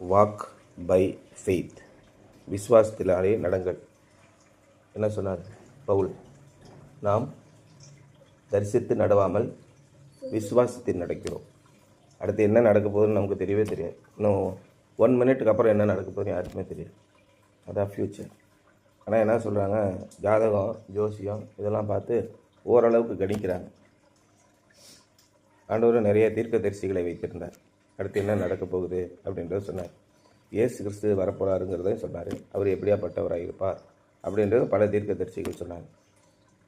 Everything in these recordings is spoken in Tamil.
வாக் பை ஃபெய்த், விசுவாசத்தினாலே நடங்கள். என்ன சொன்னார் பவுல்? நாம் தரிசித்து நடவாமல் விசுவாசத்தில் நடக்கிறோம். அடுத்து என்ன நடக்க போகுதுன்னு நமக்கு தெரியவே தெரியாது. இன்னும் 1 மினிட்டுக்கு அப்புறம் என்ன நடக்க போகுதுன்னு யாருக்குமே தெரியாது. அதான் ஃப்யூச்சர். ஆனால் என்ன சொல்கிறாங்க, ஜாதகம், ஜோசியம் இதெல்லாம் பார்த்து ஓரளவுக்கு கணிக்கிறாங்க. ஆண்டவர் நிறைய தீர்க்கதரிசிகளை வைத்திருந்தார். அடுத்து என்ன நடக்க போகுது அப்படின்றத சொன்னார். இயேசு கிறிஸ்து வரப்போகிறாருங்கிறதையும் சொன்னார். அவர் எப்படியாப்பட்டவராக இருப்பார் அப்படின்றது பல தீர்க்கதரிசிகள் சொன்னாங்க.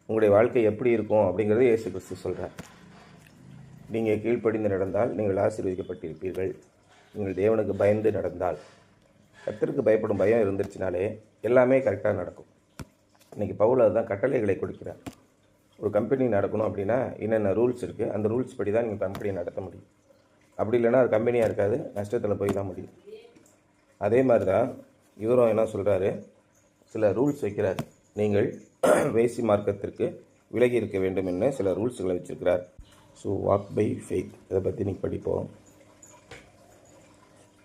உங்களுடைய வாழ்க்கை எப்படி இருக்கும் அப்படிங்கிறது இயேசு கிறிஸ்து சொல்கிறார். நீங்கள் கீழ்ப்படிந்து நடந்தால் நீங்கள் ஆசீர்வதிக்கப்பட்டிருப்பீர்கள். நீங்கள் தேவனுக்கு பயந்து நடந்தால், கர்த்தருக்கு பயப்படும் பயம் இருந்துச்சுனாலே எல்லாமே கரெக்டாக நடக்கும். இன்றைக்கி பவுல் அதுதான் கட்டளைகளை கொடுக்கிறார். ஒரு கம்பெனி நடக்கணும் அப்படின்னா என்னென்ன ரூல்ஸ் இருக்குது, அந்த ரூல்ஸ் படி தான் நீங்கள் கம்பெனியை நடத்த முடியும். அப்படி இல்லைன்னா அது கம்பெனியாக இருக்காது, நஷ்டத்தில் போய் தான் முடியும். அதே மாதிரி தான் இவரும் என்ன சொல்கிறாரு, சில ரூல்ஸ் வைக்கிறார். நீங்கள் வேசி மார்க்கத்திற்கு விலகி இருக்க வேண்டும் என்று சில ரூல்ஸுகளை வச்சுருக்கிறார். ஸோ வாக் பை ஃபெய்த், இதை பற்றி நீங்கள் படிப்போம்.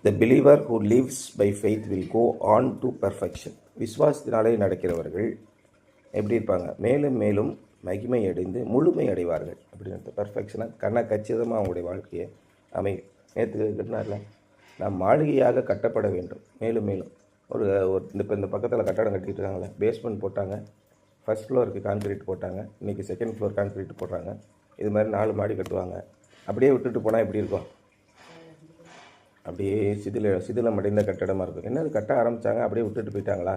The believer who lives by faith will go on to perfection. விசுவாசத்தினாலே நடக்கிறவர்கள் எப்படி இருப்பாங்க? மேலும் மேலும் மகிமை அடைந்து முழுமை அடைவார்கள் அப்படின்னு. பர்ஃபெக்ஷனாக கச்சிதமாக அவங்களுடைய வாழ்க்கையை அமையும். நேற்று கட்டினார்ல, நாம் மாளிகையாக கட்டப்பட வேண்டும். மேலும் மேலும் ஒரு இப்போ இந்த பக்கத்தில் கட்டடம் கட்டிகிட்டு இருக்காங்களே, பேஸ்மெண்ட் போட்டாங்க, ஃபஸ்ட் ஃப்ளோருக்கு கான்க்ரீட் போட்டாங்க, இன்றைக்கி செகண்ட் ஃப்ளோர் கான்க்ரீட் போடுறாங்க. இது மாதிரி 4 மாடி கட்டுவாங்க. அப்படியே விட்டுட்டு போனால் எப்படி இருக்கும்? அப்படியே சிதிலம் அடைந்த கட்டடமாக இருக்கும். என்னது கட்ட ஆரம்பித்தாங்க, அப்படியே விட்டுட்டு போயிட்டாங்களா?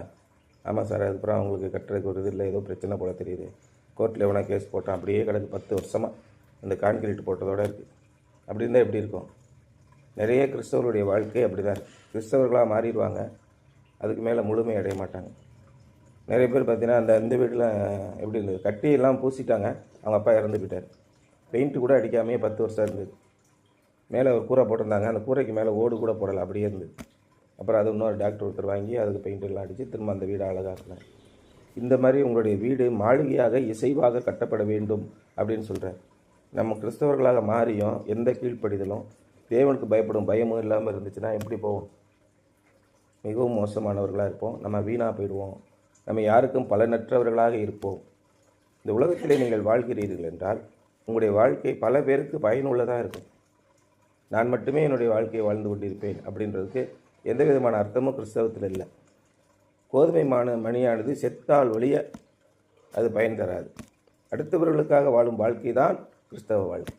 ஆமாம் சார், அதுக்கப்புறம் அவங்களுக்கு கட்டுறதுக்கு ஒரு இது இல்லை, ஏதோ பிரச்சனை போல தெரியுது. கோர்ட்டில் எவனா கேஸ் போட்டான், அப்படியே கிடக்கு 10 வருஷமாக அந்த கான்க்ரீட் போட்டதோடு இருக்குது. அப்படி இருந்தால் எப்படி இருக்கும்? நிறைய கிறிஸ்தவர்களுடைய வாழ்க்கை அப்படி தான் இருக்குது. கிறிஸ்தவர்களாக மாறிடுவாங்க, அதுக்கு மேலே முழுமை அடைய மாட்டாங்க. நிறைய பேர் பார்த்தீங்கன்னா இந்த வீட்டில் எப்படி இருந்தது, கட்டியெல்லாம் பூசிட்டாங்க, அவங்க அப்பா இறந்து போயிட்டார். பெயிண்ட்டு கூட அடிக்காமையே 10 வருஷம் இருந்தது. மேலே ஒரு கூரை போட்டிருந்தாங்க, அந்த கூரைக்கு மேலே ஓடு கூட போடலை, அப்படியே இருந்தது. அப்புறம் அது இன்னொரு டாக்டர் ஒருத்தர் வாங்கி அதுக்கு பெயிண்ட் எல்லாம் அடித்து திரும்ப அந்த வீடு அழகாக இருக்கிறார். இந்த மாதிரி உங்களுடைய வீடு மாளிகையாக இசைவாக கட்டப்பட வேண்டும் அப்படின்னு சொல்கிறார். நம்ம கிறிஸ்தவர்களாக மாறியும் எந்த கீழ்ப்படிதலும் தேவனுக்கு பயப்படும் பயமும் இல்லாமல் இருந்துச்சுன்னா எப்படி போவோம்? மிகவும் மோசமானவர்களாக இருப்போம். நம்ம வீணாக போயிடுவோம். நம்ம யாருக்கும் பலனற்றவர்களாக இருப்போம். இந்த உலகத்திலே நீங்கள் வாழ்கிறீர்கள் என்றால் உங்களுடைய வாழ்க்கை பல பேருக்கு பயனுள்ளதாக இருக்கும். நான் மட்டுமே என்னுடைய வாழ்க்கையை வாழ்ந்து கொண்டிருப்பேன் அப்படின்றதுக்கு எந்த விதமான அர்த்தமும் கிறிஸ்தவத்தில் இல்லை. கோதுமை மணியானது செத்தால் ஒழிய அது பயன் தராது. அடுத்தவர்களுக்காக வாழும் வாழ்க்கை தான் கிறிஸ்தவ வாழ்க்கை.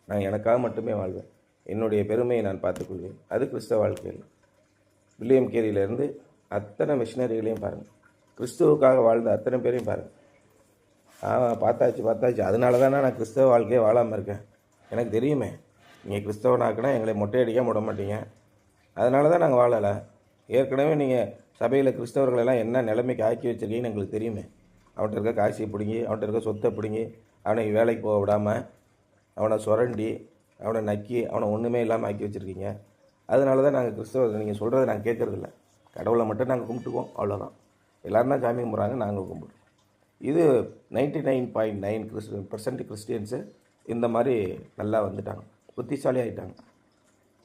நான் எனக்காக மட்டுமே வாழ்வேன், என்னுடைய பெருமையை நான் பார்த்துக்கொள்வேன், அது கிறிஸ்தவ வாழ்க்கையில். வில்லியம் கேரியிலேருந்து அத்தனை மிஷினரிகளையும் பாருங்கள், கிறிஸ்துவுக்காக வாழ்ந்த அத்தனை பேரையும் பாருங்கள். பார்த்தாச்சு அதனால தானே நான் கிறிஸ்தவ வாழ்க்கையை வாழாமல் இருக்கேன். எனக்கு தெரியுமே, நீங்கள் கிறிஸ்தவனாக்குனா எங்களை மொட்டையடிக்க விட மாட்டீங்க, அதனால தான் நாங்கள் வாழலை. ஏற்கனவே நீங்கள் சபையில் கிறிஸ்தவர்களெல்லாம் என்ன நிலைமைக்கு ஆக்கி வச்சுருக்கீங்கன்னு எங்களுக்கு தெரியுமே. அவன்கிட்ட இருக்க காசியை பிடுங்கி, அவன்கிட்ட இருக்க சொத்தை பிடுங்கி, அவனை வேலைக்கு போக விடாமல், அவனை சுரண்டி, அவனை நக்கி, அவனை ஒன்றுமே இல்லாமல் ஆக்கி வச்சுருக்கீங்க. அதனால தான் நாங்கள் கிறிஸ்தவ நீங்கள் சொல்கிறத நாங்கள் கேட்குறதில்ல. கடவுளை மட்டும் நாங்கள் கும்பிட்டுக்குவோம், அவ்வளோதான். எல்லோரும் தான் சாமி கும்பிட்றாங்க, நாங்கள் கும்பிடுறோம். இது 99.9% கிறிஸ்டியன்ஸு இந்த மாதிரி நல்லா வந்துட்டாங்க, புத்திசாலி ஆகிட்டாங்க.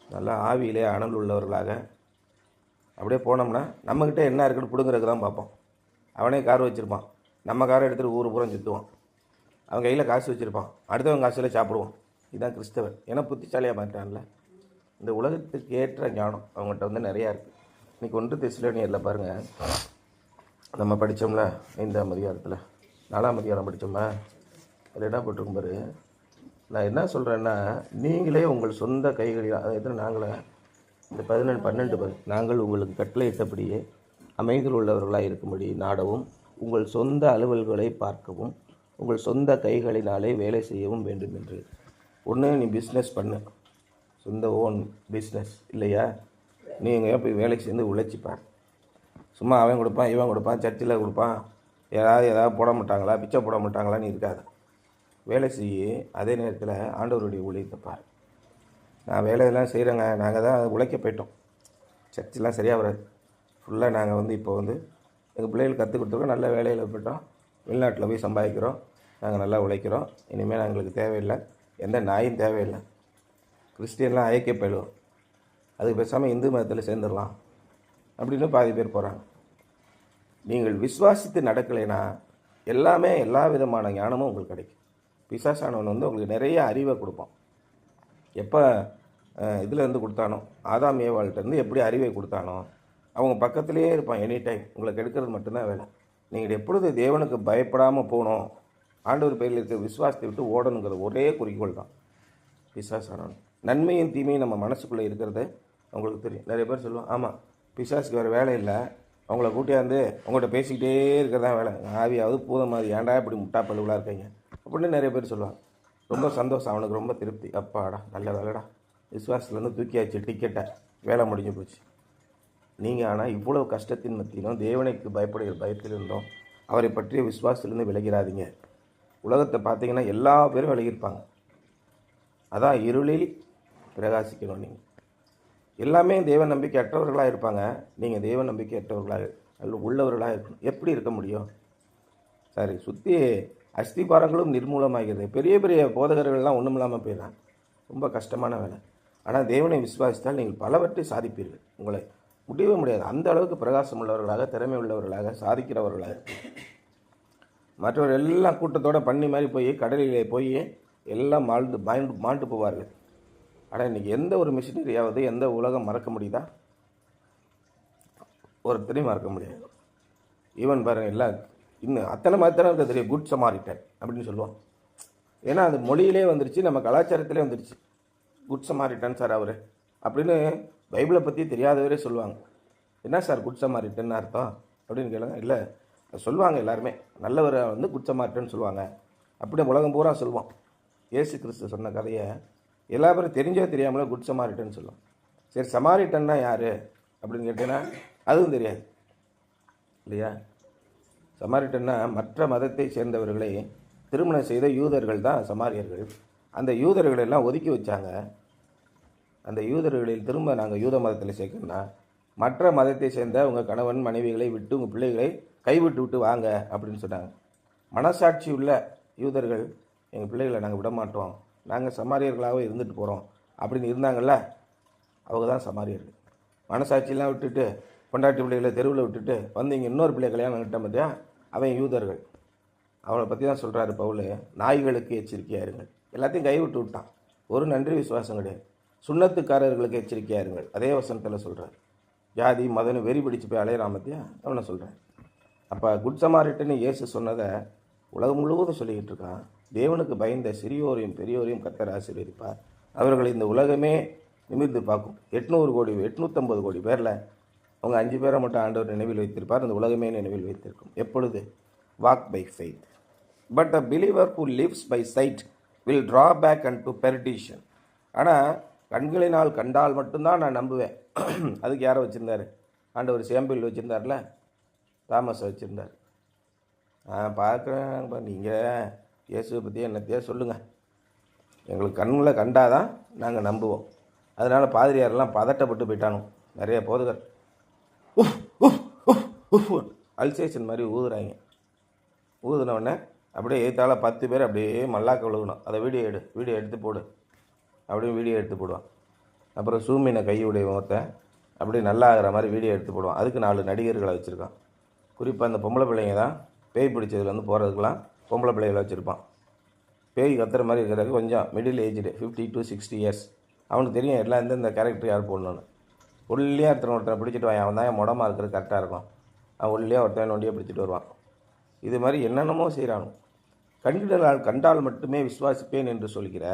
நல்லா ஆவியிலே அனல் உள்ளவர்களாக அப்படியே போனோம்னா நம்மக்கிட்ட என்ன இருக்குன்னு பிடுங்கிறதுக்கு தான் பார்ப்போம். அவனே கார் வச்சுருப்பான், நம்ம காரை எடுத்துகிட்டு ஊர் பூரம் சுற்றுவான். அவன் கையில் காசு வச்சுருப்பான், அடுத்தவன் காசில் சாப்பிடுவான். இதுதான் கிறிஸ்தவன். ஏன்னா புத்திசாலியாக மாட்டான்ல. இந்த உலகத்துக்கு ஏற்ற ஞானம் அவங்கள்ட்ட வந்து நிறையா இருக்குது. இன்றைக்கி 1 தெசலோனியரில் பாருங்கள், நம்ம படித்தோம்ல 5ஆம் அதிகாரத்தில் 4ஆம் அதிகாரம் படித்தோம்னா அதில் என்ன போட்டிருக்கும் பாரு. நான் என்ன சொல்கிறேன்னா, நீங்களே உங்கள் சொந்த கைகளில், அதாவது நாங்களே இந்த 12 நாங்கள் உங்களுக்கு கட்டளையிட்டபடியே அமைதியில் உள்ளவர்களாக இருக்கும்படி நாடவும், உங்கள் சொந்த அலுவல்களை பார்க்கவும், உங்கள் சொந்த கைகளினாலே வேலை செய்யவும் வேண்டும் என்று. ஒன்று, நீ பிஸ்னஸ் பண்ணு, சொந்த ஓன் பிஸ்னஸ் இல்லையா, நீங்கள் போய் வேலைக்கு சேர்ந்து உழைச்சிப்பார். சும்மா அவன் கொடுப்பான், இவன் கொடுப்பான், சர்ச்சில் கொடுப்பான், ஏதாவது போட மாட்டாங்களா, பிச்சை போட மாட்டாங்களான்னு இருக்காது. வேலை செய்ய, அதே நேரத்தில் ஆண்டவருடைய ஊழியத்தை பார். நான் வேலையெல்லாம் செய்கிறேங்க, நாங்கள் தான் உழைக்க போயிட்டோம், சர்ச்செலாம் சரியாக வராது. ஃபுல்லாக நாங்கள் வந்து இப்போ வந்து எங்கள் பிள்ளைகளுக்கு கற்றுக் கொடுத்துருக்கோம், நல்ல வேலையில் போய்ட்டோம், வெளிநாட்டில் போய் சம்பாதிக்கிறோம், நாங்கள் நல்லா உழைக்கிறோம், இனிமேல் எங்களுக்கு தேவையில்லை, எந்த நாயும் தேவையில்லை. கிறிஸ்டியன்லாம் ஐக்கிய போயிடுவோம். அதுக்கு பேசாமல் இந்து மதத்தில் சேர்ந்துடலாம் அப்படின்னு பாதி பேர் போகிறாங்க. நீங்கள் விசுவாசித்து நடக்கலைன்னா எல்லாமே எல்லா விதமான ஞானமும் உங்களுக்கு கிடைக்கும். பிசாசானவன் வந்து உங்களுக்கு நிறைய அறிவை கொடுப்பான். எப்போ இதுலேருந்து கொடுத்தானோ, ஆதாம் ஏவாள்கிட்டருந்து எப்படி அறிவை கொடுத்தானோ அவங்க பக்கத்துலேயே இருப்பான். எனி டைம் உங்களை கெடுக்கிறது மட்டும்தான் வேலை. நீங்கள் எப்பொழுது தேவனுக்கு பயப்படாமல் போகணும், ஆண்டவர் பேரில் இருக்கிற விசுவாசத்தை விட்டு ஓடணுங்கிற ஒரே குறிக்கோள் தான் பிசாசானவன். நன்மையும் தீமையும் நம்ம மனசுக்குள்ளே இருக்கிறது அவங்களுக்கு தெரியும். நிறைய பேர் சொல்லுவோம், ஆமாம் பிசாசுக்கு வேறு வேலை இல்லை, அவங்கள கூட்டியாந்து அவங்கள்ட்ட பேசிக்கிட்டே இருக்கிறதான் வேலை, ஆவியாவது பூதம் மாதிரி ஏன்டா இப்படி முட்டா பழுவலாக இருக்கீங்க அப்படின்னு நிறைய பேர் சொல்லுவாங்க. ரொம்ப சந்தோஷம், அவனுக்கு ரொம்ப திருப்தி. அப்பாடா நல்ல வேலைடா, விசுவாசத்துலேருந்து தூக்கியாச்சு டிக்கெட்டை, வேலை முடிஞ்சு போச்சு. நீங்கள் ஆனால் இவ்வளோ கஷ்டத்தின் மத்தியிலும் தேவனுக்கு பயப்படுகிற பயத்திலிருந்தோம் அவரை பற்றிய விசுவாசத்திலிருந்து விலகிறாதீங்க. உலகத்தை பார்த்தீங்கன்னா எல்லா பேரும் விலகியிருப்பாங்க. அதான் இருளில் பிரகாசிக்கணும். நீங்கள் எல்லாமே தேவ நம்பிக்கை அற்றவர்களாக இருப்பாங்க. நீங்கள் தேவ நம்பிக்கை அற்றவர்களாக அல்ல உள்ளவர்களாக இருக்கணும். எப்படி இருக்க முடியும்? சரி, சுற்றி அஸ்திபாரங்களும் நிர்மூலமாகிறது. பெரிய பெரிய போதகர்கள்லாம் ஒன்றும் இல்லாமல் போயிடறாங்க. ரொம்ப கஷ்டமான வேலை. ஆனால் தேவனை விசுவாசித்தால் நீங்கள் பலவற்றை சாதிப்பீர்கள். உங்களை முடியவே முடியாது. அந்த அளவுக்கு பிரகாசம் உள்ளவர்களாக, திறமை உள்ளவர்களாக, சாதிக்கிறவர்களாக. மற்றவர்கள் எல்லாம் கூட்டத்தோடு பண்ணி மாதிரி போய் கடலிலே போய் எல்லாம் மாண்டு போவார்கள். ஆனால் இன்றைக்கி எந்த ஒரு மிஷினரியாவது எந்த உலகம் மறக்க முடியுதா? ஒருத்தரையும் மறக்க முடியாது. ஈவன் பாருங்கள், எல்லாம் இன்னும் அத்தனை மாத்திரம் இருக்க தெரியும் குட் சமாரிட்டன் அப்படின்னு சொல்லுவோம். ஏன்னா அது மொழியிலே வந்துருச்சு, நம்ம கலாச்சாரத்திலே வந்துருச்சு. குட் சமாரிட்டன் சார் அவர் அப்படின்னு பைபிளை பற்றி தெரியாதவரே சொல்லுவாங்க. என்ன சார் குட் சமாரிட்டன் அர்த்தம் அப்படின்னு கேளுங்க. இல்லை சொல்லுவாங்க, எல்லாருமே நல்லவரை வந்து குட் சமாரிட்டன் சொல்லுவாங்க. அப்படியே உலகம் பூரா சொல்லுவோம். இயேசு கிறிஸ்து சொன்ன கதையை எல்லா பேரும் தெரிஞ்சோ தெரியாமலே குட் சமாரிட்டன் சொல்லுவோம். சரி, சமாரிட்டன்னா யார் அப்படின்னு கேட்டீங்கன்னா அதுவும் தெரியாது இல்லையா? சமாரிட்டன்னா மற்ற மதத்தை சேர்ந்தவர்களை திருமணம் செய்த யூதர்கள் தான் சமாரியர்கள். அந்த யூதர்களெல்லாம் ஒதுக்கி வச்சாங்க. அந்த யூதர்களில் திரும்ப நாங்கள் யூத மதத்தில் சேர்க்கணும்னா மற்ற மதத்தை சேர்ந்த உங்கள் கணவன் மனைவிகளை விட்டு உங்கள் பிள்ளைகளை கைவிட்டு விட்டு வாங்க அப்படின்னு சொன்னாங்க. மனசாட்சி உள்ள யூதர்கள் எங்கள் பிள்ளைகளை நாங்கள் விட மாட்டோம், நாங்கள் சமாரியர்களாகவே இருந்துட்டு போகிறோம் அப்படின்னு இருந்தாங்கள்ல, அவங்க தான் சமாரியர்கள். மனசாட்சியெல்லாம் விட்டுட்டு பொண்டாட்டி பிள்ளைகளை தெருவில் விட்டுட்டு வந்து இங்கே இன்னொரு பிள்ளை கல்யாணம் கிட்ட பார்த்தியா, அவன் யூதர்கள். அவனை பற்றி தான் சொல்கிறாரு பவுல், நாய்களுக்கு எச்சரிக்கையாக இருங்கள். எல்லாத்தையும் கைவிட்டு விட்டான். ஒரு நன்றி விசுவாசம் கிடையாது. சுண்ணத்துக்காரர்களுக்கு எச்சரிக்கையாக இருங்கள், அதே வசனத்தில் சொல்கிறார். ஜாதி மதன்னு வெறி பிடிச்சு போய் அலையிறான் பற்றியா, அவனை சொல்கிறேன். அப்போ குட் சமாரிட்டன்னு இயேசு சொன்னதை உலகம் முழுவதும் சொல்லிக்கிட்டு இருக்கான். தேவனுக்கு பயந்த சிறியோரையும் பெரியோரையும் கர்த்தர் ஆசீர்வதிப்பார். அவர்களை இந்த உலகமே நிமிர்ந்து பார்க்கும். 850 கோடி பேரில் அவங்க 5 பேரை மட்டும் ஆண்டவர் நினைவில் வைத்திருப்பார். இந்த உலகமே நினைவில் வைத்திருக்கும். எப்பொழுது? Walk by faith. But a believer who lives by sight will draw back and to perdition. ஆனால் கண்களினால் கண்டால் மட்டும்தான் நான் நம்புவேன். அதுக்கு யாரை வச்சுருந்தார்? ஆண்டவர் சேம்பிள் வச்சுருந்தார்ல, தாமஸை வச்சுருந்தார். பார்க்குறேன், நீங்கள் இயேசுவை பற்றி என்னத்தையோ சொல்லுங்கள், எங்களுக்கு கண்ணில் கண்டாதான் நாங்கள் நம்புவோம். அதனால் பாதிரியாரெல்லாம் பதட்டப்பட்டு போயிட்டானோ நிறைய போதகர். அல்சேஷன் மாதிரி ஊதுறாங்க. ஊதுனவுடனே அப்படியே ஏத்தால 10 பேர் அப்படியே மல்லாக்க விழுகணும். அதை வீடியோ எடுத்து போடு அப்படியே வீடியோ எடுத்து போடுவான். அப்புறம் சூமினை கையுடைய ஒருத்தன் அப்படியே நல்லா ஆகிற மாதிரி வீடியோ எடுத்து போடுவான். அதுக்கு 4 நடிகர்களை வச்சுருக்கான். குறிப்பாக அந்த பொம்பளை பிள்ளைங்க தான் பேய் பிடிச்சதுலேருந்து போகிறதுக்கெலாம் பொம்பளை பிள்ளைகளை வச்சுருப்பான். பேய் கத்துற மாதிரி இருக்கிறதுக்கு கொஞ்சம் மிடில் ஏஜ்டு 50 to 60 years. அவனுக்கு தெரியும் எல்லாம் இந்த கேரக்டர் யார் போடணுன்னு. ஒல்லியாக ஒருத்தனை பிடிச்சிட்டு வாங்க, அவன் தான் மொடமாக இருக்கிறது கரெக்டாக இருக்கும். அவன் ஒல்லியாக ஒருத்தன் நொண்டியாக பிடிச்சிட்டு வருவான். இது மாதிரி என்னென்னமோ செய்கிறானு. கண்களினால் கண்டால் மட்டுமே விசுவாசிப்பேன் என்று சொல்கிற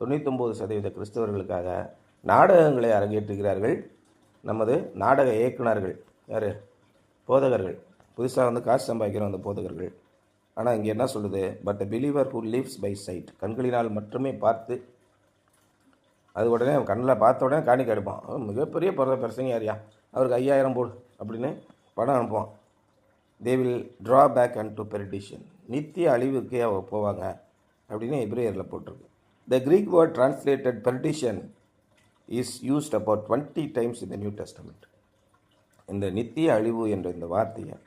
99% கிறிஸ்தவர்களுக்காக நாடகங்களை அரங்கேற்றுகிறார்கள் நமது நாடக இயக்குனர்கள். யார்? போதகர்கள். புதுசாக வந்து காசு சம்பாதிக்கிறோம் அந்த போதகர்கள். ஆனால் இங்கே என்ன சொல்லுது? But the believer who lives by sight. கண்களினால் மட்டுமே பார்த்து அது உடனே கண்ணில் பார்த்த உடனே காணிக்க எடுப்பான். மிகப்பெரிய பிரசங்க யாரியா, அவருக்கு 5000 போடு அப்படின்னு பணம் அனுப்புவான். They will draw back and to perdition. நித்திய அழிவுக்கே போவாங்க அப்படின்னு எபிரேயரில் போட்டிருக்கு. The Greek word translated perdition is used about 20 times in the New Testament. இந்த நித்திய அழிவு என்ற இந்த வார்த்தையை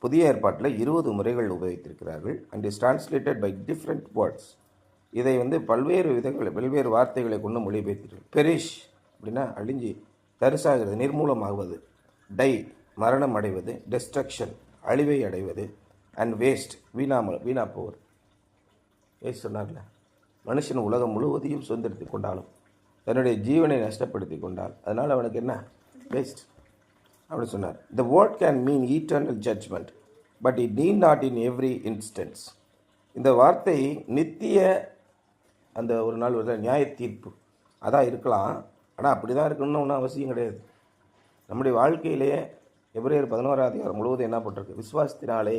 புதிய ஏற்பாட்டில் 20 முறைகள் உபயோகித்திருக்கிறார்கள். And is translated by different words. இதை வந்து பல்வேறு வார்த்தைகளை கொண்டு மொழிபெயர்த்திருக்கிறார்கள். பெரிஷ் அப்படின்னா அழிஞ்சி தரிசாகிறது, நிர்மூலமாகுவது, டை மரணம் அடைவது, டெஸ்ட்ரக்ஷன் அழிவை அடைவது, அண்ட் வேஸ்ட் வீணா போவது. வேஸ்ட் சொன்னார்ல, மனுஷன் உலகம் முழுவதையும் சுதந்திரத்தை கொண்டாலும் தன்னுடைய ஜீவனை நஷ்டப்படுத்தி கொண்டால் அதனால் அவனுக்கு என்ன வேஸ்ட் அப்படி சொன்னார். The word can mean eternal judgment but it need not in every instance. இந்த வார்த்தை நித்திய அந்த ஒரு நாள் ஒரு நியாய தீர்ப்பு அதான் இருக்கலாம். ஆனால் அப்படி தான் இருக்கணும்னு ஒன்றும் அவசியம் கிடையாது. நம்முடைய வாழ்க்கையிலேயே எபிரேயர் 11ஆம் அதிகாரம் முழுவதும் என்ன போட்டிருக்கு, விசுவாசத்தினாலே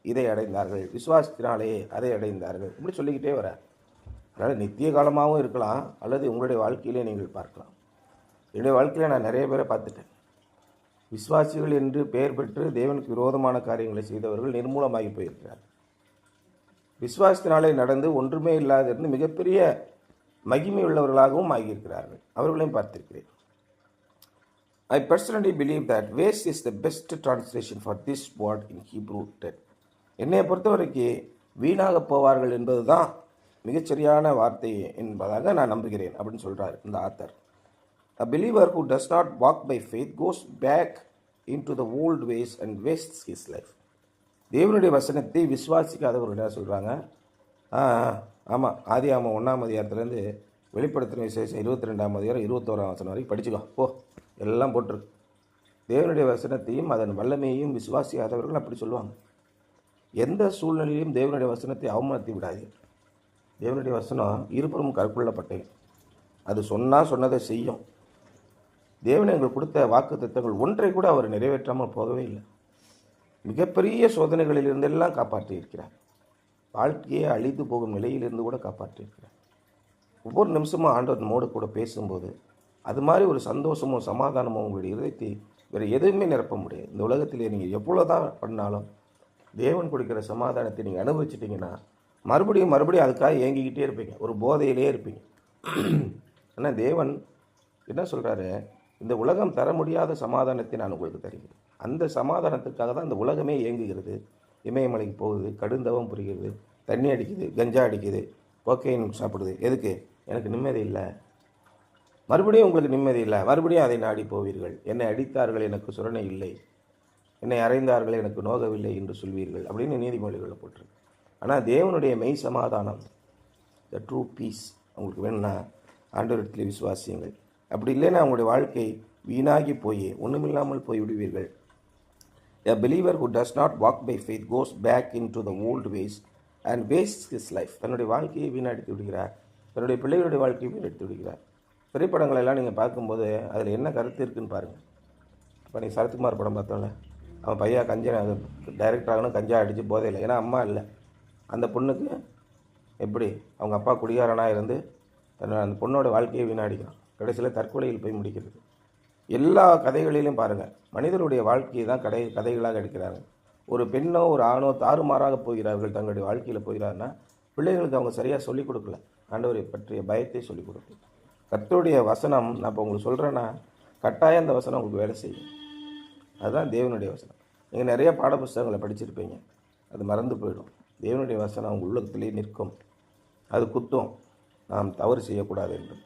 இதை அடைந்தார்கள், விசுவாசத்தினாலே அதை அடைந்தார்கள், இப்படி சொல்லிக்கிட்டே வர. அதனால் நித்திய காலமாகவும் இருக்கலாம், அல்லது உங்களுடைய வாழ்க்கையிலே நீங்கள் பார்க்கலாம். என்னுடைய வாழ்க்கையில் நான் நிறைய பேரை பார்த்துட்டேன். விசுவாசிகள் என்று பெயர் பெற்று தேவனுக்கு விரோதமான காரியங்களை செய்தவர்கள் நிர்மூலமாகி போயிருக்கிறார். விசுவாசத்தினாலே நடந்து ஒன்றுமே இல்லாத இருந்து மிகப்பெரிய மகிமை உள்ளவர்களாகவும் ஆகியிருக்கிறார்கள். அவர்களையும் பார்த்திருக்கிறேன். I personally believe that waste is the best translation for this word in Hebrew 10. என்னை பொறுத்த வரைக்கும் வீணாக போவார்கள் என்பது தான் மிகச்சரியான வார்த்தை என்பதாக நான் நம்புகிறேன் அப்படின்னு சொல்கிறார் இந்த author. A believer who does not walk by faith goes back into the old ways and wastes his life. தேவனுடைய வசனத்தை விசுவாசிக்காதவர்கள் என்ன சொல்கிறாங்க, ஆமாம் ஆதியாகமம் 1ஆம் அதிகாரத்துலேருந்து வெளிப்படுத்தின விசேஷம் 22ஆம் அதிகாரம் 21ஆம் வசனம் வரைக்கும் படிச்சுக்கோ போ, எல்லாம் போட்டிருக்கு. தேவனுடைய வசனத்தையும் அதன் வல்லமையையும் விசுவாசியாதவர்கள் அப்படி சொல்லுவாங்க. எந்த சூழ்நிலையிலும் தேவனுடைய வசனத்தை அவமானத்தை விடாதீர்கள். தேவனுடைய வசனம் இருபுறம் கற்கொள்ளப்பட்டேன், அது சொன்னதை செய்யும். தேவன் எங்களுக்கு கொடுத்த வாக்கு தத்தங்கள் ஒன்றை கூட அவர் நிறைவேற்றாமல் போகவே இல்லை. மிகப்பெரிய சோதனைகளிலிருந்தெல்லாம் காப்பாற்றி இருக்கிறார். வாழ்க்கையே அழிந்து போகும் நிலையிலிருந்து கூட காப்பாற்றி இருக்கிறார். ஒவ்வொரு நிமிஷமும் ஆண்டவர் நம்மோடு கூட பேசும்போது அது மாதிரி ஒரு சந்தோஷமும் சமாதானமும் உங்களுடைய இதயத்தை வேறு எதுவுமே நிரப்ப முடியாது. இந்த உலகத்திலே நீங்கள் எவ்வளோ தான் பண்ணாலும் தேவன் கொடுக்கிற சமாதானத்தை நீங்கள் அனுபவிச்சிட்டிங்கன்னா மறுபடியும் அதுக்காக ஏங்கிக்கிட்டே இருப்பீங்க, ஒரு போதையிலே இருப்பீங்க. ஆனால் தேவன் என்ன சொல்கிறாரு, இந்த உலகம் தர முடியாத சமாதானத்தை நான் உங்களுக்கு தருகிறேன். அந்த சமாதானத்துக்காக தான் இந்த உலகமே இயங்குகிறது. இமயமலைக்கு போகுது, கடுந்தவம் புரிகிறது, தண்ணி அடிக்குது, கஞ்சா அடிக்குது, கோக்கைன் சாப்பிடுது. எதுக்கு? எனக்கு நிம்மதி இல்லை. மறுபடியும் உங்களுக்கு நிம்மதி இல்லை, மறுபடியும் அதை நாடி போவீர்கள். என்னை அடித்தார்கள், எனக்கு சுரணை இல்லை, என்னை அறைந்தார்கள், எனக்கு நோகவில்லை என்று சொல்வீர்கள் அப்படின்னு நீதிமொழிகளில் போட்டிருக்கு. ஆனால் தேவனுடைய மெய் சமாதானம், த ட்ரூ பீஸ் உங்களுக்கு வேணும்னா ஆண்டவரிடத்தில் விசுவாசியுங்கள். அப்படி இல்லைன்னா உங்களுடைய வாழ்க்கை வீணாகி போய் ஒன்றுமில்லாமல் போய் விடுவீர்கள். A believer who does not walk by faith goes back into the old ways and wastes his life. தன்னுடைய வாழ்க்கையை வீணடித்து விடுகிறார், தன்னுடைய பிள்ளைகளுடைய வாழ்க்கையை வீணடித்து விடுகிறார். திரைப்படங்கள் எல்லாம் நீங்கள் பார்க்கும்போது அதில் என்ன கருத்து இருக்குன்னு பாருங்கள். இப்போ நீ சரத்குமார் படம் பார்த்தோம்ல, அவன் பையன் டைரக்டர் ஆகணும், கஞ்சா அடித்து போதையில், ஏன்னா அம்மா இல்லை. அந்த பொண்ணுக்கு எப்படி அவங்க அப்பா குடிகாரனாக இருந்து அந்த பொண்ணோட வாழ்க்கையை வீணாடிக்கிறான், கடைசியில் தற்கொலையில் போய் முடிக்கிறது. எல்லா கதைகளிலும் பாருங்கள், மனிதனுடைய வாழ்க்கையை தான் கதைகளாக எடுக்கிறாங்க. ஒரு பெண்ணோ ஒரு ஆணோ தாறுமாறாக போகிறார்கள், தங்களுடைய வாழ்க்கையில் போகிறாருன்னா பிள்ளைகளுக்கு அவங்க சரியாக சொல்லிக் கொடுக்கல, ஆண்டவரை பற்றிய பயத்தை சொல்லிக் கொடுக்கல. கர்த்தருடைய வசனம் நான் இப்போ உங்களுக்கு சொல்கிறேன்னா கட்டாயம் அந்த வசனம் உங்களுக்கு வேலை செய்யும். அதுதான் தேவனுடைய வசனம். நீங்கள் நிறைய பாடப்புஸ்தகங்களை படிச்சிருப்பீங்க, அது மறந்து போயிடும். தேவனுடைய வசனம் அவங்க உள்ளத்திலே நிற்கும், அது குத்தும், நாம் தவறு செய்யக்கூடாது என்று.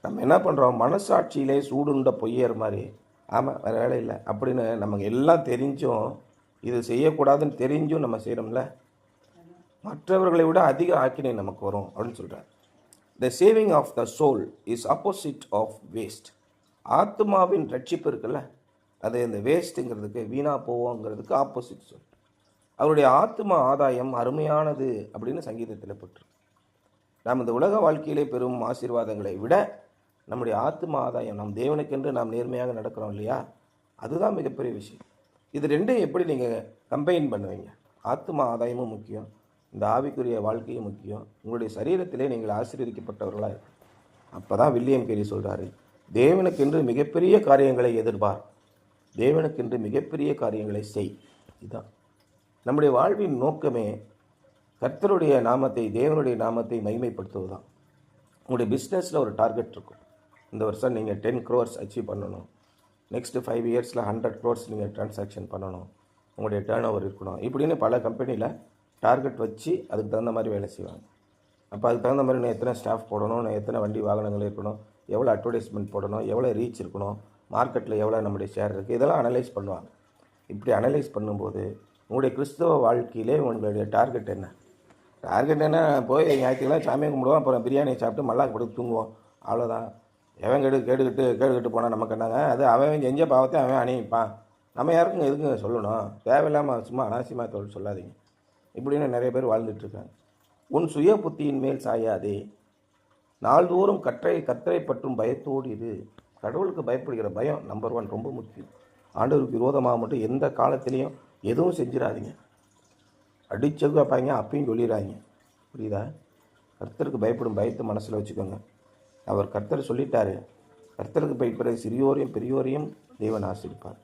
நம்ம என்ன பண்ணுறோம், மனசாட்சியிலே சூடுண்ட பொய்யர் மாதிரி, ஆமாம் வேறு வேலை இல்லை அப்படின்னு நமக்கு எல்லாம் தெரிஞ்சும் இது செய்யக்கூடாதுன்னு தெரிஞ்சும் நம்ம செய்கிறோம்ல, மற்றவர்களை விட அதிக ஆக்கினை நமக்கு வரும் அப்படின்னு சொல்கிறார். The saving of the soul is opposite of waste. ஆத்மாவின் ரட்சிப்பு இருக்குல்ல, அது இந்த வேஸ்ட்டுங்கிறதுக்கு வீணாக போவோங்கிறதுக்கு ஆப்போசிட் சொல். அவருடைய ஆத்மா ஆதாயம் அருமையானது அப்படின்னு சங்கீதத்தில் போட்டிருக்கு. நாம் இந்த உலக வாழ்க்கையிலே பெறும் ஆசீர்வாதங்களை விட நம்முடைய ஆத்மா ஆதாயம், நம் தேவனுக்கென்று நாம் நேர்மையாக நடக்கிறோம் இல்லையா, அதுதான் மிகப்பெரிய விஷயம். இது ரெண்டையும் எப்படி நீங்கள் கம்பைன் பண்ணுவீங்க? ஆத்மா ஆதாயமும் முக்கியம், இந்த ஆவிக்குரிய வாழ்க்கையும் முக்கியம். உங்களுடைய சரீரத்திலே நீங்கள் ஆசீர்வதிக்கப்பட்டவர்களாக இருக்கும். அப்போ தான் வில்லியம் கேரி சொல்கிறாரு, தேவனுக்கென்று மிகப்பெரிய காரியங்களை எதிர்பார், தேவனுக்கென்று மிகப்பெரிய காரியங்களை செய். இதுதான் நம்முடைய வாழ்வின் நோக்கமே. கர்த்தருடைய நாமத்தை, தேவனுடைய நாமத்தை மகிமைப்படுத்துவது தான். உங்களுடைய பிஸ்னஸில் ஒரு டார்கெட் இருக்கும், இந்த வருஷம் நீங்கள் 10 crores அச்சீவ் பண்ணணும், நெக்ஸ்ட்டு 5 yearsல 100 crores நீங்கள் ட்ரான்சாக்ஷன் பண்ணணும், உங்களுடைய டேர்ன் ஓவர் இருக்கணும், இப்படின்னு பல கம்பெனியில் டார்கெட் வச்சு அதுக்கு தகுந்த மாதிரி வேலை செய்வாங்க. அப்போ அதுக்கு தகுந்த மாதிரி நான் எத்தனை ஸ்டாஃப் போடணும், நான் எத்தனை வண்டி வாகனங்கள் இருக்கணும், எவ்வளோ அட்வர்டைஸ்மெண்ட் போடணும், எவ்வளோ ரீச் இருக்கணும், மார்க்கெட்டில் எவ்வளோ நம்முடைய ஷேர் இருக்குது, இதெல்லாம் அனலைஸ் பண்ணுவாங்க. இப்படி அனலைஸ் பண்ணும்போது உங்களுடைய கிறிஸ்தவ வாழ்க்கையிலே உங்களுடைய டார்கெட் என்ன? டார்கெட் என்ன? போய் ஞாயிற்றுக்கிழமை சாமியை கும்பிடுவோம், அப்புறம் பிரியாணியை சாப்பிட்டு மல்லாக்கு போட்டு தூங்குவோம், அவ்வளோதான். எவன் கேடுக்கிட்டு போனால் நமக்கு என்னங்க? அது அவன் செஞ்ச பாவத்தை அவன் அணிவிப்பான். நம்ம யாருக்குங்க எதுக்குங்க சொல்லணும்? தேவையில்லாமல் சும்மா அனாவசியமாக தொழில் சொல்லாதீங்க. இப்படின்னு நிறைய பேர் வாழ்ந்துட்டுருக்காங்க. உன் சுய புத்தியின் மேல் சாயாதே, நாள்தோறும் கத்தரை பற்றும் பயத்தோடு இரு. கடவுளுக்கு பயப்படுகிற பயம் நம்பர் 1 ரொம்ப முக்கியம். ஆண்டவருக்கு விரோதமாக மட்டும் எந்த காலத்திலையும் எதுவும் செஞ்சிடாதீங்க. அடிச்சகு வைப்பாங்க, அப்பயும் சொல்லிடுறாங்க. புரியுதா? கர்த்தருக்கு பயப்படும் பயத்தை மனசில் வச்சுக்கோங்க. அவர் கர்த்தர் சொல்லிட்டாரு, கர்த்தருக்கு பயப்படுற சிறியோரையும் பெரியோரையும் தேவன் ஆசீர்வதிப்பார்.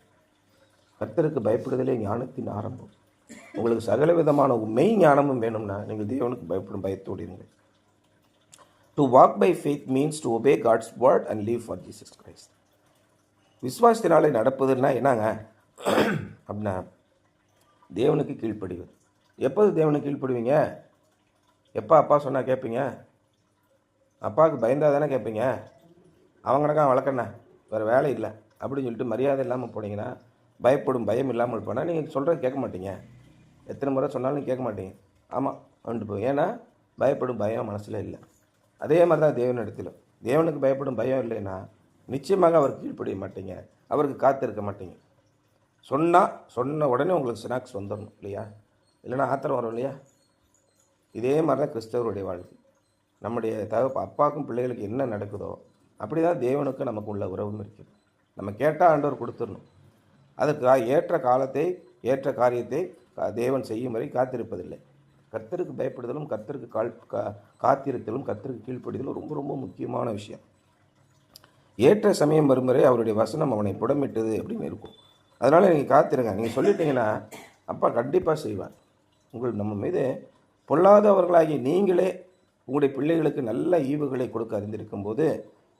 கர்த்தருக்கு பயப்படுதலே ஞானத்தின் ஆரம்பம். உங்களுக்கு சகல விதமான மெய் ஞானமும் வேணும்னா நீங்கள் தேவனுக்கு பயப்படும் பயத்தோடு இருங்கள். To walk by faith means to obey God's word and live for Jesus Christ. விசுவாசத்தினாலே நடப்பதுன்னா என்னங்க அப்படின்னா, தேவனுக்கு கீழ்ப்படுவது. எப்போது தேவனுக்கு கீழ்ப்படுவீங்க? எப்போ அப்பா சொன்னால் கேட்பீங்க? அப்பாவுக்கு பயந்தால் தானே கேட்பீங்க. அவங்க கணக்காக வளர்க்கண்ணா, வேறு வேலை இல்லை அப்படின்னு சொல்லிட்டு மரியாதை இல்லாமல் போனீங்கன்னா, பயப்படும் பயம் இல்லாமல் போனால் நீங்கள் சொல்கிறது கேட்க மாட்டீங்க. எத்தனை முறை சொன்னாலும் கேட்க மாட்டீங்க. ஆமாம் வந்துட்டு போய், ஏன்னா பயப்படும் பயம் மனசில் இல்லை. அதே மாதிரி தான் தேவன் இடத்துல தேவனுக்கு பயப்படும் பயம் இல்லைன்னா நிச்சயமாக அவருக்கு கீழ்ப்படிய மாட்டீங்க, அவருக்கு காத்திருக்க மாட்டீங்க. சொன்ன உடனே உங்களுக்கு ஸ்நாக்ஸ் வந்துடணும் இல்லையா? இல்லைன்னா ஆத்திரம் வரும் இல்லையா? இதே மாதிரி தான் கிறிஸ்தவருடைய வாழ்க்கை. நம்முடைய அப்பாவுக்கும் பிள்ளைகளுக்கு என்ன நடக்குதோ அப்படி தான் தேவனுக்கு நமக்கு உள்ள உறவும் இருக்குது. நம்ம கேட்டால் ஆண்டவர் கொடுத்துடணும். அதற்கு ஏற்ற காலத்தை ஏற்ற காரியத்தை தேவன் செய்யும் வரை காத்திருப்பதில்லை. கர்த்தருக்கு பயப்படுதலும் கர்த்தருக்கு காத்திருத்தலும் கர்த்தருக்கு கீழ்ப்படிதலும் ரொம்ப ரொம்ப முக்கியமான விஷயம். ஏற்ற சமயம் வரும் வரை அவருடைய வசனம் அவனை புடமிட்டது அப்படின்னு இருக்கும். அதனால் நீங்கள் காத்திருங்க. நீங்கள் சொல்லிட்டீங்கன்னா அப்பா கண்டிப்பாக செய்வார். நம்ம மீது பொல்லாதவர்களாகி நீங்களே உங்களுடைய பிள்ளைகளுக்கு நல்ல ஈவுகளை கொடுக்க அறிந்திருக்கும் போது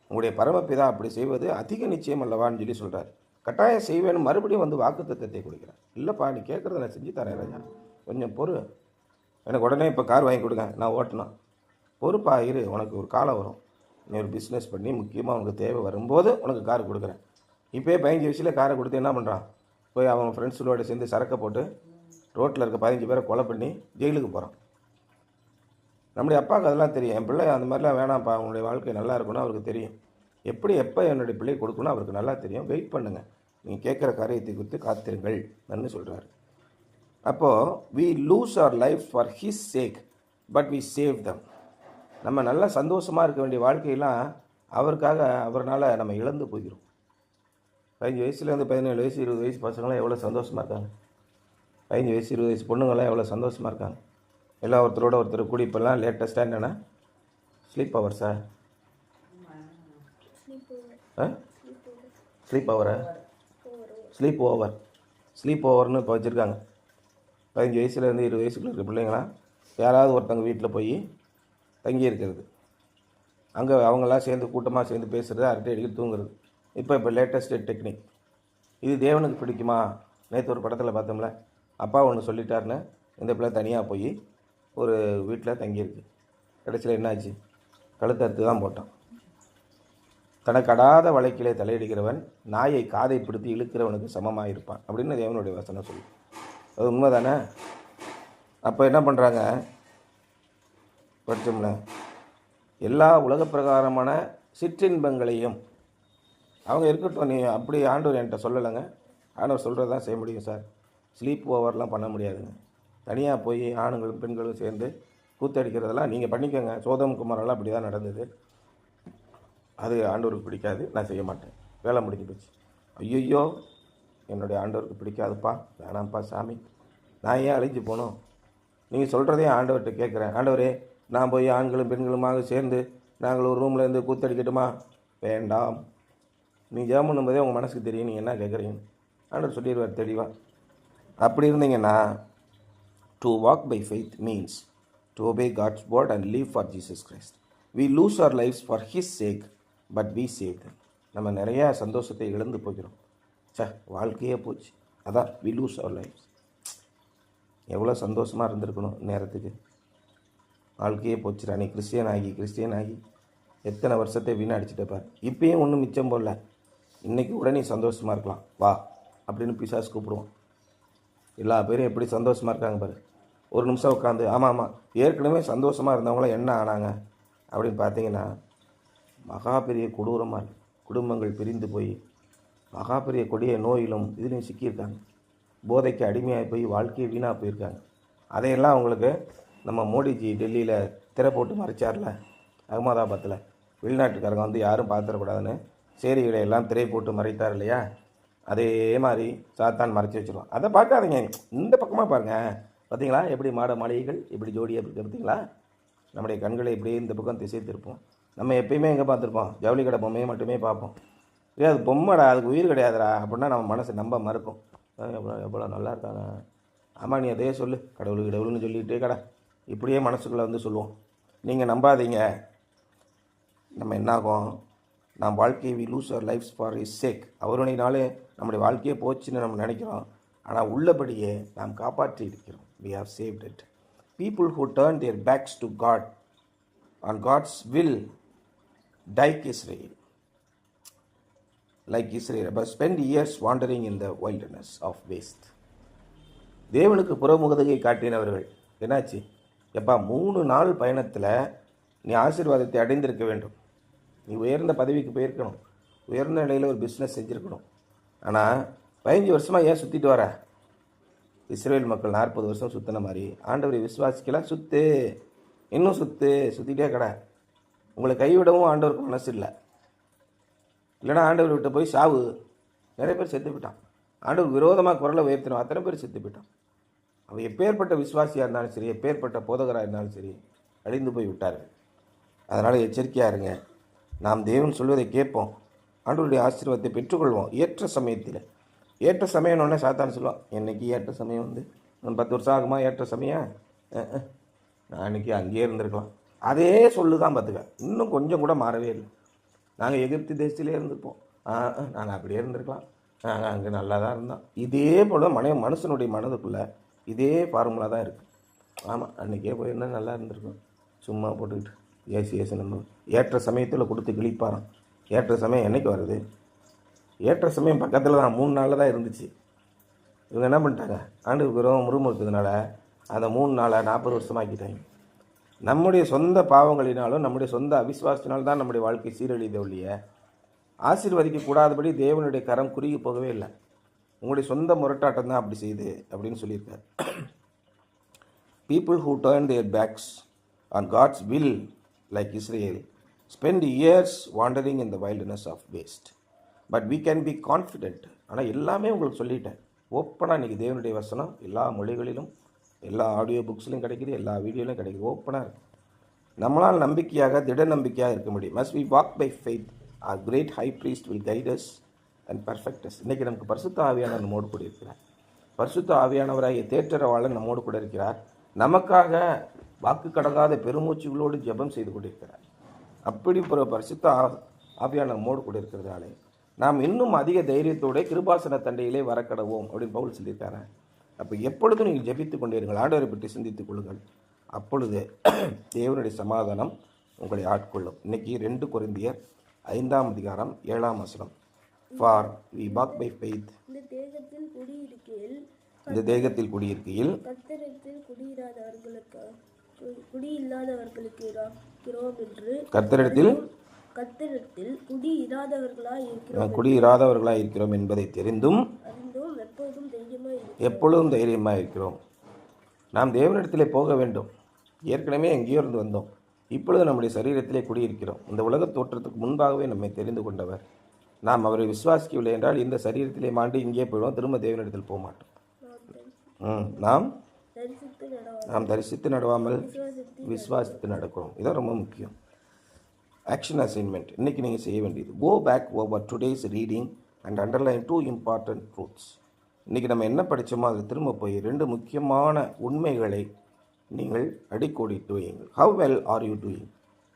உங்களுடைய பரமபிதா அப்படி செய்வது அதிக நிச்சயம் அல்லவான்னு சொல்லி சொல்கிறார். கட்டாயம் செய்வேன்னு மறுபடியும் வந்து வாக்குத்தத்தத்தை கொடுக்குறேன். இல்லைப்பா நீ கேட்குறத நான் செஞ்சு தரேன் ராஜா, கொஞ்சம் பொறு, எனக்கு உடனே இப்போ கார் வாங்கி கொடுங்க, நான் ஓட்டணும். பொறுப்பா இரு, உனக்கு ஒரு காலம் வரும், நீ ஒரு பிஸ்னஸ் பண்ணி முக்கியமாக உனக்கு தேவை வரும்போது உனக்கு கார் கொடுக்குறேன். இப்போயே 15 வயசில் காரை கொடுத்து என்ன பண்ணுறான்? போய் அவன் ஃப்ரெண்ட்ஸுகளோட சேர்ந்து சரக்கை போட்டு ரோட்டில் இருக்க 15 பேரை கொலை பண்ணி ஜெயிலுக்கு போகிறான். நம்முடைய அப்பாவுக்கு அதெல்லாம் தெரியும். என் பிள்ளை அந்த மாதிரிலாம் வேணாம்ப்பா, அவனுடைய வாழ்க்கை நல்லா இருக்கணும் அவருக்கு தெரியும். எப்போ என்னுடைய பிள்ளை கொடுக்கணும் அவருக்கு நல்லா தெரியும். வெயிட் பண்ணுங்கள், நீங்கள் கேட்குற காரியத்தை குறித்து காத்திருங்கள் என்று சொல்கிறார். அப்போது we lose our lives for his sake but we save them. நம்ம நல்லா சந்தோஷமாக இருக்க வேண்டிய வாழ்க்கையெல்லாம் அவரால் நம்ம இழந்து போகிறோம். 15 வயசுலேருந்து 17 வயசு 20 வயசு பசங்களாம் எவ்வளோ சந்தோஷமாக இருக்காங்க. 15 வயசு 20 வயசு பொண்ணுங்களாம் எவ்வளோ சந்தோஷமாக இருக்காங்க. எல்லாம் ஒருத்தர் கூடி இப்போல்லாம் லேட்டஸ்ட்டாக என்னென்னா ஸ்லீப் ஹவர்ஸா ஸ்லீப் ஓவர்னு இப்போ வச்சுருக்காங்க. 15 வயசுலேருந்து 20 வயசுக்குள்ள இருக்க பிள்ளைங்களாம் யாராவது ஒருத்தவங்க வீட்டில் போய் தங்கி இருக்கிறது, அங்கே அவங்களாம் சேர்ந்து கூட்டமாக சேர்ந்து பேசுகிறது, அரட்டை அடிக்கிட்டு தூங்குறது. இப்போ லேட்டஸ்ட் டெக்னிக். இது தேவனுக்கு பிடிக்குமா? நேற்று ஒரு படத்தில் பார்த்தோம்ல, அப்பா ஒன்று சொல்லிட்டாருன்னு இந்த பிள்ளை தனியாக போய் ஒரு வீட்டில் தங்கியிருக்கு. கடைசியில் என்னாச்சு? கழுத்தை அறுத்து தான் போட்டான். தனக்கடாத வழக்கிலே தலையிடுகிறவன் நாயை காதை பிடித்து இழுக்கிறவனுக்கு சமமாக இருப்பான் அப்படின்னு தேவனுடைய வசனம் சொல்லி. அது உண்மை தானே? அப்போ என்ன பண்ணுறாங்க? படித்தோம்னா எல்லா உலக பிரகாரமான சிற்றின்பங்களையும் அவங்க இருக்கட்டும், நீ அப்படி ஆண்டவர் என்கிட்ட சொல்லலைங்க, ஆண்டவர் சொல்கிறது தான் செய்ய முடியும் சார். ஸ்லீப் ஓவர்லாம் பண்ண முடியாதுங்க. தனியாக போய் ஆணுங்களும் பெண்களும் சேர்ந்து கூத்தடிக்கிறதெல்லாம் நீங்கள் பண்ணிக்கோங்க. சோதம் குமாரெல்லாம் அப்படி தான் நடந்தது. அது ஆண்டவருக்கு பிடிக்காது, நான் செய்ய மாட்டேன், வேலை முடிஞ்சு போச்சு. ஐயோ என்னுடைய ஆண்டவருக்கு பிடிக்காதுப்பா, வேணாம்ப்பா சாமி, நான் ஏன் அழிஞ்சு போகணும்? நீங்கள் சொல்கிறதே ஆண்டவர்கிட்ட கேட்குறேன். ஆண்டவரே, நான் போய் ஆண்களும் பெண்களுமாக சேர்ந்து நாங்கள் ஒரு ரூமில் இருந்து கூத்தடிக்கட்டுமா? வேண்டாம். நீ ஜெபம் பண்ணும்போதே உங்கள் மனசுக்கு தெரியும் நீங்கள் என்ன கேட்குறீங்க. ஆண்டவர் சொல்லிடுவார் தெளிவாக. அப்படி இருந்தீங்கன்னா to walk by faith means to obey God's word and live for Jesus Christ. We lose our lives for his sake but we save them. நம்ம நிறையா சந்தோஷத்தை இழந்து போகிறோம். வாழ்க்கையே போச்சு. அதான் வி லூஸ் அவர் லைஃப்ஸ். எவ்வளோ சந்தோஷமாக இருந்திருக்கணும் நேரத்துக்கு, வாழ்க்கையே போச்சுடா. நீ கிறிஸ்டியன் ஆகி எத்தனை வருஷத்தை வீணடிச்சிட்டப்பார். இப்பயும் ஒன்றும் மிச்சம் போடல. இன்றைக்கி கூட நீ சந்தோஷமாக இருக்கலாம் வா அப்படின்னு பிசாசு கூப்பிடுவோம். எல்லா பேரும் எப்படி சந்தோஷமாக இருக்காங்க பாரு. ஒரு நிமிஷம் உட்காந்து ஆமாம் ஏற்கனவே சந்தோஷமாக இருந்தவங்களாம் என்ன ஆனாங்க அப்படின்னு பார்த்தீங்கன்னா மகா பெரிய கொடூரமாக இருக்குது. குடும்பங்கள் பிரிந்து போய் மகா பெரிய கொடிய நோயிலும் இதுலேயும் சிக்கியிருக்காங்க. போதைக்கு அடிமையாக போய் வாழ்க்கையை வீணாக போயிருக்காங்க. அதையெல்லாம் அவங்களுக்கு நம்ம மோடிஜி டெல்லியில் திரை போட்டு மறைச்சார்ல, அகமதாபாத்தில் வெளிநாட்டுக்காரங்க வந்து யாரும் பார்த்துடக்கூடாதுன்னு சேரிகளை எல்லாம் திரை போட்டு மறைத்தார் இல்லையா, அதே மாதிரி சாத்தான் மறைச்சி வச்சுருவோம். அதை பார்க்காதீங்க, இந்த பக்கமாக பாருங்கள். பார்த்தீங்களா எப்படி மாட மாளிகைகள் எப்படி ஜோடியாக இருக்குது பார்த்தீங்களா. நம்முடைய கண்களை இப்படியே இந்த பக்கம் திசை திருப்போம். நம்ம எப்பயுமே எங்கே பார்த்துருப்போம், ஜவுளி கடை பொம்மையை மட்டுமே பார்ப்போம். அது பொம்மைடா, அதுக்கு உயிர் கிடையாதுடா அப்படின்னா நம்ம மனசு நம்ப மறுக்கும். எவ்வளோ நல்லா இருக்காங்க, ஆமாம் நீ அதையே சொல்லு, கடவுள்னு சொல்லிகிட்டே கடை இப்படியே மனசுக்குள்ளே வந்து சொல்லுவோம். நீங்கள் நம்பாதீங்க. நம்ம என்னாகும், நாம் வாழ்க்கையை we lose our lives for his sake. அவருடையனாலே நம்முடைய வாழ்க்கையே போச்சுன்னு நம்ம நினைக்கிறோம். ஆனால் உள்ளபடியே நாம் காப்பாற்றி இருக்கிறோம். we have saved it. People who turn their backs to God on God's will like Israel, but spend years wandering in the wilderness of waste. தேவனுக்கு புறமுகதை காட்டினவர்கள் என்னாச்சு, எப்பா 3 நாள் பயணத்தில் நீ ஆசீர்வாதத்தை அடைந்திருக்க வேண்டும். நீ உயர்ந்த பதவிக்கு போயிருக்கணும், உயர்ந்த நிலையில் ஒரு பிஸ்னஸ் செஞ்சுருக்கணும். ஆனால் 15 வருஷமாக ஏன் சுற்றிட்டு வர? இஸ்ரேல் மக்கள் 40 வருஷம் சுற்றின மாதிரி ஆண்டவரை விசுவாசிக்கலாம், இன்னும் சுற்றிட்டே கடை. உங்களை கைவிடவும் ஆண்டவருக்கு மனசு இல்லை. இல்லைனா ஆண்டவர் விட்டு போய் சாவு. நிறைய பேர் செத்து போயிட்டான். ஆண்டவர் விரோதமாக குரலை உயர்த்தினோம், அத்தனை பேர் செத்து போயிட்டான். அவன் எப்பேற்பட்ட விசுவாசியாக இருந்தாலும் சரி, எப்பேற்பட்ட போதகராக இருந்தாலும் சரி, அழிந்து போய் விட்டார்கள். அதனால் எச்சரிக்கையாக இருங்க. நாம் தேவன் சொல்வதை கேட்போம், ஆண்டவருடைய ஆசீர்வாதத்தை பெற்றுக்கொள்வோம். ஏற்ற சமயத்தில், ஏற்ற சமயம்னு சாத்தான் சொல்லுவான், என்னைக்கு ஏற்ற சமயம் வந்து 10 வருஷம் ஆகுமா ஏற்ற சமயம், நான் அன்றைக்கி அங்கேயே இருந்திருக்கலாம். அதே சொல்லு தான் பார்த்துக்க, இன்னும் கொஞ்சம் கூட மாறவே இல்லை. நாங்கள் எகிப்து தேசத்திலே இருந்திருப்போம், நாங்கள் அப்படியே இருந்திருக்கலாம், நாங்கள் அங்கே நல்லா தான் இருந்தோம். இதே போல் மனுஷனுடைய மனதுக்குள்ளே இதே ஃபார்முலா தான் இருக்குது. ஆமாம் அன்றைக்கே போயிருந்தால் நல்லா இருந்திருக்கும், சும்மா போட்டுக்கிட்டு ஏசி நம்ம ஏற்ற சமயத்தில் கொடுத்து கிழிப்பாராம். ஏற்ற சமயம் என்றைக்கு வருது? ஏற்ற சமயம் பக்கத்தில் தான் 3 நாளில் தான் இருந்துச்சு. இவங்க என்ன பண்ணிட்டாங்க, ஆண்டுக்கு விரோதம் முறுமுறுக்கிறதுனால அந்த 3 நாளை 40 வருஷமாக்கிட்டாங்க. நம்முடைய சொந்த பாவங்களினாலும் நம்முடைய சொந்த அவிசுவாசத்தினால்தான் தான் நம்முடைய வாழ்க்கை சீரழித ஒழிய ஆசீர்வதிக்கக்கூடாதபடி தேவனுடைய கரம் குறுகி போகவே இல்லை. உங்களுடைய சொந்த முரட்டாட்டம் தான் அப்படி செய்யுது அப்படின்னு சொல்லியிருக்காரு. People who turn their backs on God's will like Israel spend years wandering in the wilderness of waste. But we can be confident. ஆனால் எல்லாமே உங்களுக்கு சொல்லிட்டேன். ஓப்பனாக இன்றைக்கி தேவனுடைய வசனம் எல்லா மொழிகளிலும் எல்லா ஆடியோ புக்ஸ்லையும் கிடைக்கிது, எல்லா வீடியோலையும் கிடைக்கிது. ஓப்பனாக இருக்குது. நம்மளால் நம்பிக்கையாக திட நம்பிக்கையாக இருக்க முடியும். Must we walk by faith, our great high priest will guide us and perfect us. இன்றைக்கி நமக்கு பரிசுத்த ஆவியானவர் நம்மோடு கூட இருக்கிறார். பரிசுத்த ஆவியானவராகிய தேற்றரவாளன் நம்மோடு கூட இருக்கிறார். நமக்காக வாக்கு கடங்காத பெருமூச்சுகளோடு ஜெபம் செய்து கொண்டிருக்கிறார். அப்படி பரிசுத்த ஆவியானவர் நம்மோடு கூட இருக்கிறதாலே நாம் இன்னும் அதிக தைரியத்தோட கிருபாசன தண்டையிலே வரக்கடவோம் அப்படின்னு பவுல் சொல்லியிருக்காரு. அப்போ எப்பொழுதும் நீங்கள் ஜெபித்து கொண்டிருங்கள், ஆண்டவரை பற்றி சிந்தித்துக் கொள்ளுங்கள். அப்பொழுது தேவனுடைய சமாதானம் உங்களை ஆட்கொள்ளும். இன்னைக்கு 2 கொரிந்தியர் 5ஆம் அதிகாரம் 7ஆம் வசனம். For we walk by faith. இந்த தேகத்தில் குடியிருக்கையில் கர்த்தரிடத்தில் குடியிராதவர்களாய் இருக்கிறோம் என்பதை தெரிந்தும் எப்பொழுதும் தைரியமாக இருக்கிறோம். நாம் தேவனிடத்திலே போக வேண்டும். ஏற்கனவே எங்கேயோ இருந்து வந்தோம், இப்பொழுது நம்முடைய சரீரத்திலே குடியிருக்கிறோம். இந்த உலக தோற்றத்துக்கு முன்பாகவே நம்மை தெரிந்து கொண்டவர். நாம் அவரை விசுவாசிக்கவில்லை என்றால் இந்த சரீரத்திலே மாண்டு இங்கே போயிடுவோம், திரும்ப தேவனிடத்தில் போக மாட்டோம். நாம் தரிசித்து நடவாமல் விசுவாசித்து நடக்கிறோம். இதான் ரொம்ப முக்கியம். ஆக்ஷன் அசைன்மெண்ட் இன்றைக்கி நீங்கள் செய்ய வேண்டியது, go back over today's reading and underline 2 important truths. இன்றைக்கி நம்ம என்ன படித்தோமோ அது திரும்ப போய் 2 முக்கியமான உண்மைகளை நீங்கள் அடிக்கோடிட்டு வையுங்கள். How well are you doing?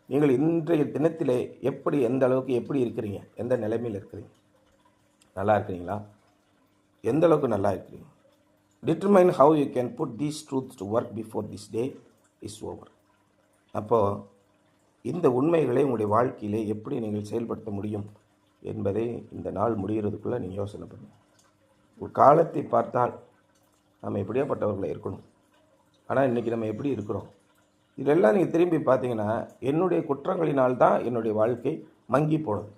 நீங்கள் இன்றைய தினத்திலே எப்படி, எந்த அளவுக்கு எப்படி இருக்கிறீங்க, எந்த நிலைமையில் இருக்கிறீங்க? நல்லா இருக்கிறீங்களா? எந்த அளவுக்கு நல்லா இருக்கிறீங்க? Determine how you can put these truths to work before this day is over. அப்போது இந்த உண்மைகளை உங்களுடைய வாழ்க்கையிலே எப்படி நீங்கள் செயல்படுத்த முடியும் என்பதை இந்த நாள் முடிகிறதுக்குள்ளே நீங்கள் யோசனை பண்ணுங்கள். ஒரு காலத்தை பார்த்தால் நம்ம எப்படியாப்பட்டவர்களை இருக்கணும், ஆனால் இன்றைக்கி நம்ம எப்படி இருக்கிறோம்? இதெல்லாம் நீங்கள் திரும்பி பார்த்தீங்கன்னா என்னுடைய குற்றங்களினால்தான் என்னுடைய வாழ்க்கை மங்கி போனது.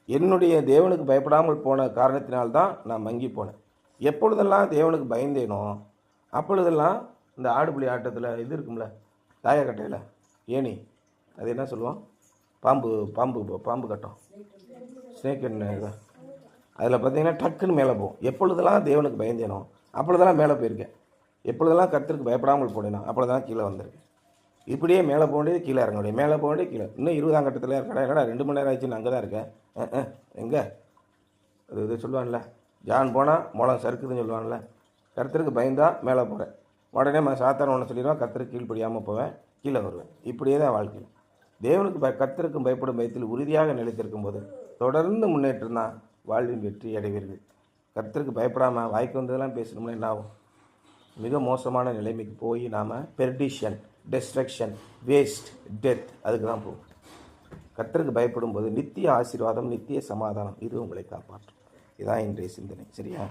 என்னுடைய தேவனுக்கு பயப்படாமல் போன காரணத்தினால்தான் நான் மங்கி போனேன். எப்பொழுதெல்லாம் தேவனுக்கு பயந்தேனோ அப்பொழுதெல்லாம் இந்த ஆடுபுலி ஆட்டத்தில் இது இருக்கும்ல, தாயக்கட்டையில் ஏணி, அது என்ன சொல்லுவோம், பாம்பு பாம்பு பாம்பு கட்டம், ஸ்னேக் என்ன, அதில் பார்த்தீங்கன்னா டக்குன்னு மேலே போகும். எப்பொழுதெல்லாம் தேவனுக்கு பயந்தேனோ அப்பொழுதெல்லாம் மேலே போயிருக்கேன். எப்பொழுதெல்லாம் கர்த்தருக்கு பயப்படாமல் போனேனோ அப்பொழுதெல்லாம் கீழே வந்திருக்கேன். இப்படியே மேலே போக வேண்டியது கீழே இறங்க முடியும், மேலே போக வேண்டியது கீழே. இன்னும் 20ஆம் கட்டத்தில் இருக்கடா, என்னடா 2 மணி நேரம் ஆச்சு, நான் அங்கே தான் இருக்கேன். எங்கே அது இது சொல்லுவான்ல, ஜான் போனால் முளம் சறுக்குதுன்னு சொல்லுவான்ல. கர்த்தருக்கு பயந்தா மேலே போகிறேன், உடனே சாத்தான ஒன்று சொல்லிடுவான், கர்த்தருக்கு கீழ்ப்படியாமல் போவேன், கீழே வருவேன். இப்படியே தான் வாழ்க்கையில். தேவனுக்கு கர்த்தருக்கும் பயப்படும் பயத்தில் உறுதியாக நிலைத்திருக்கும் போது தொடர்ந்து முன்னேற்றம் தான் வாழ்வின் வெற்றி அடைவீர்கள். கர்த்தருக்கு பயப்படாமல் வாய்க்கு வந்ததெல்லாம் பேசணும்னா என்ன ஆகும்? மிக மோசமான நிலைமைக்கு போய் நாம் பெர்டிஷன், டெஸ்ட்ரக்ஷன், வேஸ்ட், டெத், அதுக்கு தான் போகும். கர்த்தருக்கு பயப்படும் போது நித்திய ஆசீர்வாதம், நித்திய சமாதானம், இது உங்களை காப்பாற்றும். இதுதான் இன்றைய சிந்தனை. சரியா?